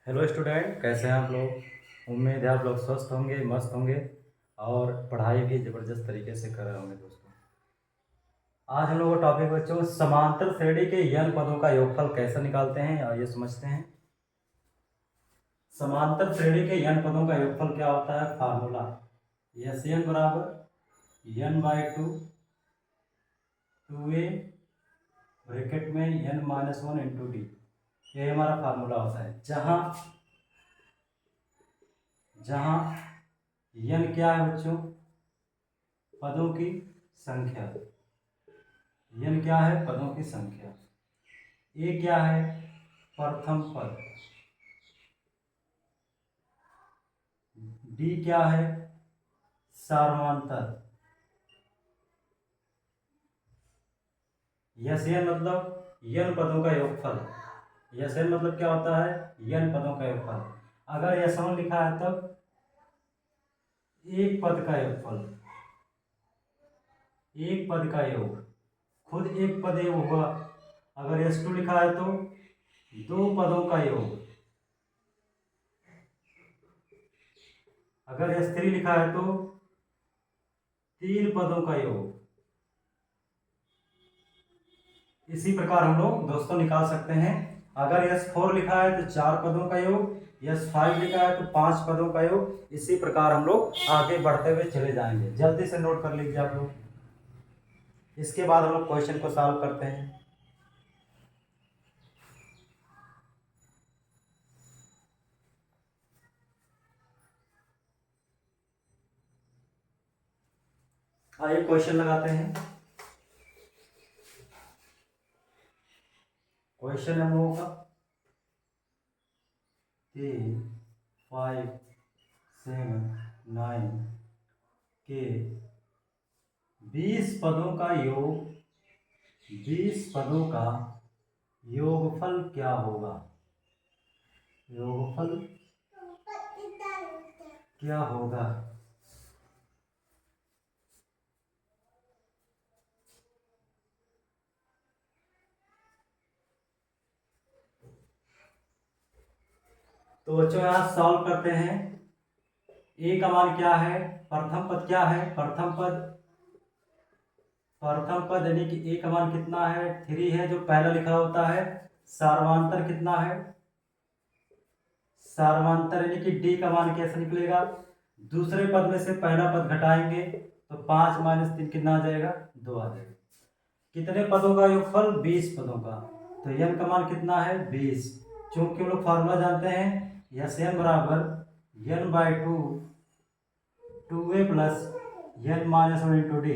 Hello student, कैसे हैं आप लोग। उम्मीद है आप लोग स्वस्थ होंगे, मस्त होंगे और पढ़ाई भी ज़बरदस्त तरीके से कर रहे होंगे। दोस्तों, आज हम लोग का टॉपिक बच्चों समांतर श्रेणी के n पदों का योगफल कैसे निकालते हैं और ये समझते हैं। समांतर श्रेणी के n पदों का योगफल क्या होता है। फार्मूला एस एन बराबर n by two A bracket में n-1 इंटू डी। ये हमारा फार्मूला होता है, जहाँ n क्या है बच्चों, पदों की संख्या। n क्या है, पदों की संख्या। ए क्या है, प्रथम पद। डी क्या है, सार्वमांतर। यस एन मतलब n पदों का योगफल। यस एन मतलब क्या होता है, n पदों का योगफल। अगर यस वन लिखा है तब एक पद का योगफल, एक पद का योग, खुद एक पद योग हुआ। अगर यस टू लिखा है तो दो पदों का योग। अगर यस थ्री लिखा है तो तीन पदों का योग। इसी प्रकार हम लोग दोस्तों निकाल सकते हैं। अगर यस फोर लिखा है तो चार पदों का योग, यस फाइव लिखा है तो पांच पदों का योग। इसी प्रकार हम लोग आगे बढ़ते हुए चले जाएंगे। जल्दी से नोट कर लीजिए आप लोग। इसके बाद हम लोग क्वेश्चन को सॉल्व करते हैं। आइए क्वेश्चन लगाते हैं। क्वेश्चन हम लोगों का 3, 5, 7, 9 के 20 पदों का योग, 20 पदों का योगफल क्या होगा। योगफल क्या होगा। तो बच्चों यहाँ सॉल्व करते हैं। ए का मान क्या है, प्रथम पद क्या है, प्रथम पद यानी कि ए का मान कितना है, 3 है जो पहला लिखा होता है। सार्वमांतर कितना है, सार्वमांतर यानी कि डी का मान कैसे निकलेगा। दूसरे पद में से पहला पद घटाएंगे तो 5 - 3 कितना आ जाएगा, 2 आ जाएगा। कितने पदों का योगफल, 20 पदों का। तो n का मान कितना है, 20। चूंकि हम लोग फार्मूला जानते हैं, यस एन बराबर n/2 2a plus n-1 into D.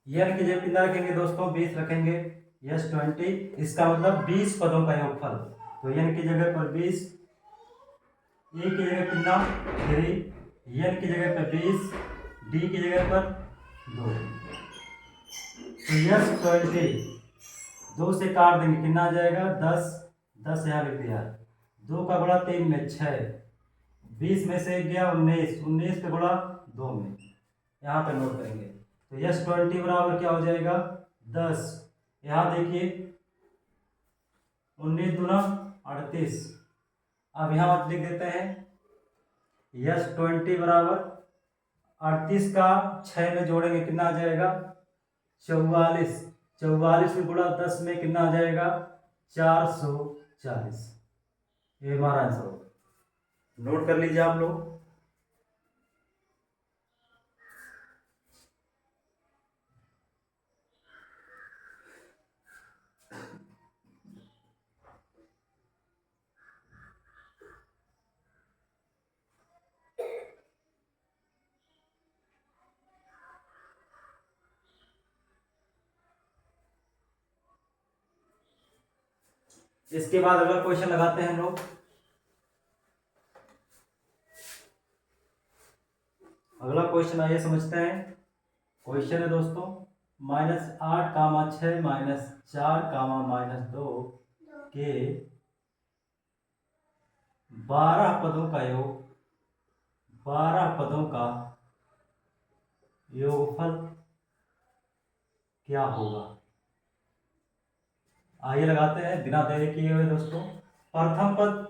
n की जगह कितना रखेंगे दोस्तों, 20 रखेंगे। यस 20, इसका मतलब 20 पदों का योगफल। तो n की जगह पर 20, ए की जगह कितना 3, n की जगह पर 20, डी की जगह पर 2। तो यस 20 2 से काट देंगे कितना आ जाएगा, 10। 10 यहाँ लिख दिया, 2 का गुणा 3 में 6, 20 में से 1 गया 19, 19 का गुणा 2 में। यहाँ पे नोट करेंगे। तो यस 20 बराबर क्या हो जाएगा, 10। यहाँ देखिए 19 दूना 38। अब यहाँ लिख देते हैं यस 20 बराबर 38 का 6 में जोड़ेंगे कितना आ जाएगा, 44। 44 में गुणा 10 में कितना आ जाएगा, 440। ये हमारा आंसर होगा। नोट कर लीजिए आप लोग। इसके बाद अगला क्वेश्चन लगाते हैं हम लोग। अगला क्वेश्चन आइए समझते हैं। क्वेश्चन है दोस्तों -8, 6 -4, -2 के 12 पदों का योग, 12 पदों का योगफल क्या होगा। आइए लगाते हैं बिना देरी किए हुए दोस्तों। प्रथम पद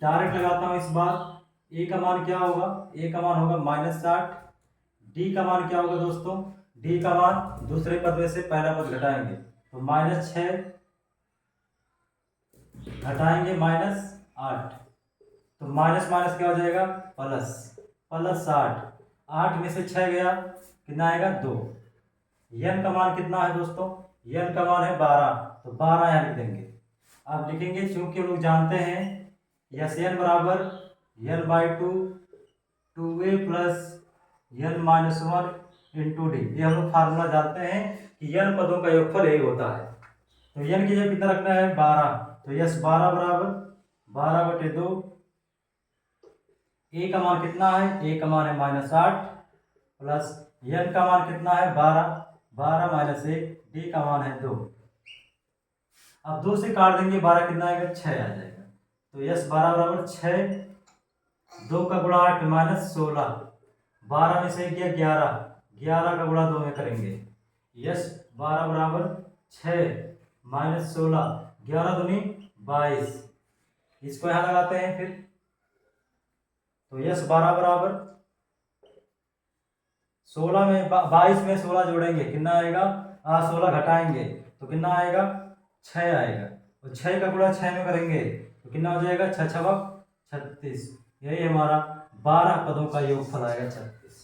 डायरेक्ट लगाता हूं इस बार। ए का मान क्या होगा, ए का मान होगा -60। डी का मान क्या होगा दोस्तों, डी का मान दूसरे पद में से पहला पद घटाएंगे तो -6 घटाएंगे -8 तो माइनस माइनस क्या हो जाएगा, प्लस, +60। 8 में से 6 गया, कितना आएगा 2। यन का मान कितना है दोस्तों, यन का मान है 12 तो 12 यहाँ लिख देंगे। अब लिखेंगे चूंकि हम लोग जानते हैं यस एन बराबर n/2 2a plus n-1 into D. ये हम लोग फार्मूला जानते हैं कि n पदों का योगफल यही होता है। तो n की जगह कितना रखना है 12 तो यस 12 बराबर 12/2। ए का मान कितना है, ए का मान है -8 प्लस n का मान कितना है 12, 12 - 1, डी का मान है 2। अब 2 से काट देंगे 12 कितना आएगा 6 आ जाएगा। तो यस 12 बराबर 6, 2 का गुणा 8 -16, 12 में से गया 11, 11 का गुणा 2 में करेंगे। यस 12 बराबर 6 -16, 11 दूनी 22। इसको यहाँ लगाते हैं फिर। तो यस 12 बराबर 16 में 22 में 16 जोड़ेंगे कितना आएगा, 16 घटाएंगे तो कितना आएगा 6 आएगा। तो 6 का गुणा 6 में करेंगे तो कितना हो जाएगा 6 × 6 = 36। यही हमारा 12 पदों का योगफल आएगा 36।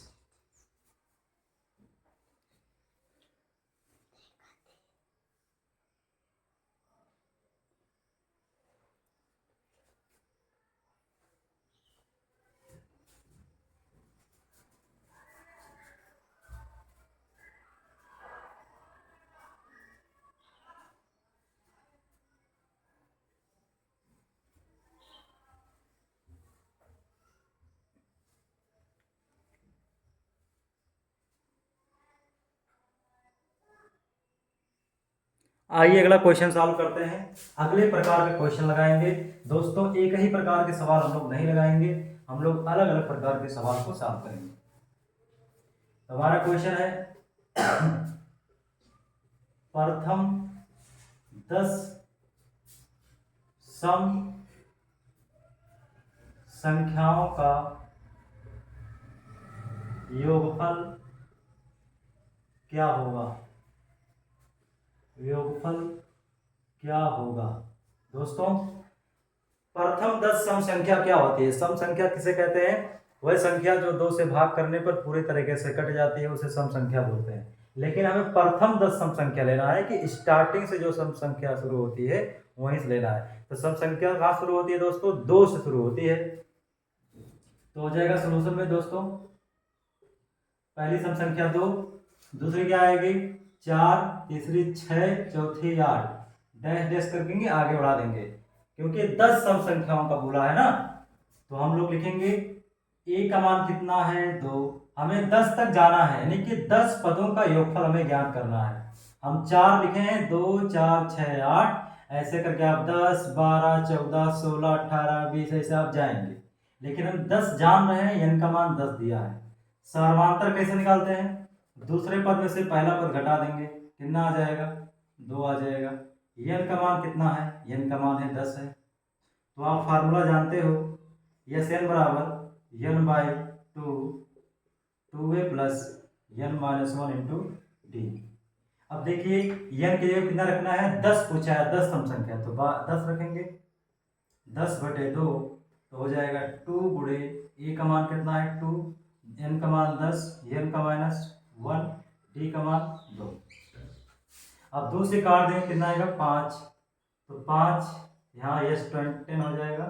आइए अगला क्वेश्चन सॉल्व करते हैं। अगले प्रकार के क्वेश्चन लगाएंगे दोस्तों। एक ही प्रकार के सवाल हम लोग नहीं लगाएंगे, हम लोग अलग अलग प्रकार के सवाल को सॉल्व करेंगे। तो हमारा क्वेश्चन है प्रथम 10 सम संख्याओं का योगफल क्या होगा, योगफल क्या होगा। दोस्तों प्रथम 10 सम संख्या क्या होती है, सम संख्या किसे कहते हैं, वह संख्या जो 2 से भाग करने पर पूरी तरीके से कट जाती है उसे सम संख्या बोलते हैं। लेकिन हमें प्रथम 10 सम संख्या लेना है कि स्टार्टिंग से जो सम संख्या शुरू होती है वहीं से लेना है। तो सम संख्या कहाँ शुरू होती है दोस्तों, 2 से शुरू होती है। तो हो जाएगा सोल्यूशन में दोस्तों, पहली सम संख्या 2, दूसरी क्या आएगी 4, तीसरी 6, चौथी 8, डैश डैश करके आगे बढ़ा देंगे क्योंकि 10 सम संख्याओं का बोला है ना। तो हम लोग लिखेंगे ए का मान कितना है 2, हमें 10 तक जाना है यानी कि 10 पदों का योगफल हमें ज्ञात करना है। हम 4 लिखे हैं 2, 4, 6, 8, ऐसे करके आप 10, 12, 14, 16, 18, 20 ऐसे आप जाएंगे। लेकिन हम 10 जान रहे हैं, n का मान 10 दिया है। सर्वांतर कैसे निकालते हैं, दूसरे पद में से पहला पद घटा देंगे, कितना आ जाएगा 2 आ जाएगा। n का मान कितना है, n का मान है 10 है। तो आप फार्मूला जानते हो, यस n बराबर n/2 2a plus n-1 into D. अब देखिए n के लिए कितना रखना है, 10 पूछा है, 10 सम संख्या तो 10 रखेंगे, 10/2 तो हो जाएगा 2 गुणे ए का मान कितना है 2, n का मान 10, n का -1, डी का मान 2। अब 2 से काट देंगे कितना आएगा 5, तो 5 यहाँ यस 10 हो जाएगा।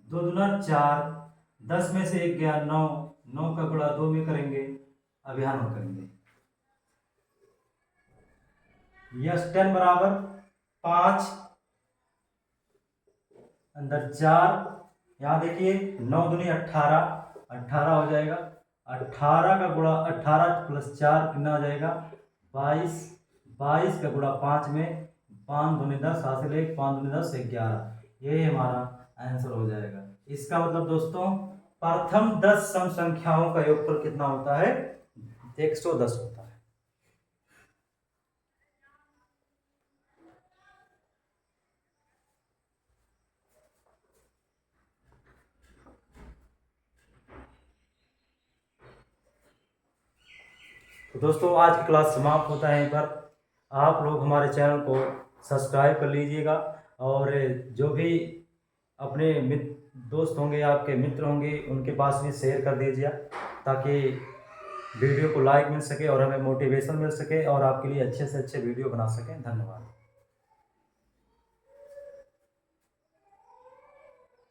2 दूना 4, 10 में से 1 गया 9, 9 का गुणा 2 में करेंगे, अब यहाँ नोट करेंगे। यस 10 बराबर 5 अंदर 4, यहाँ देखिए 9 दूनी 18, 18 हो जाएगा। 18 का गुणा 18 + 4 कितना हो जाएगा 22, 22 का गुणा 5 में 5 दूनी 10, हासिल 1, 5 दूनी 10, 11। ये हमारा आंसर हो जाएगा। इसका मतलब दोस्तों प्रथम 10 सम संख्याओं का योगफल कितना होता है? 110 होता है। तो दोस्तों आज की क्लास समाप्त होता है यहीं पर। आप लोग हमारे चैनल को सब्सक्राइब कर लीजिएगा और जो भी अपने दोस्त होंगे, आपके मित्र होंगे, उनके पास भी शेयर कर दीजिए ताकि वीडियो को लाइक मिल सके और हमें मोटिवेशन मिल सके और आपके लिए अच्छे से अच्छे वीडियो बना सकें। धन्यवाद।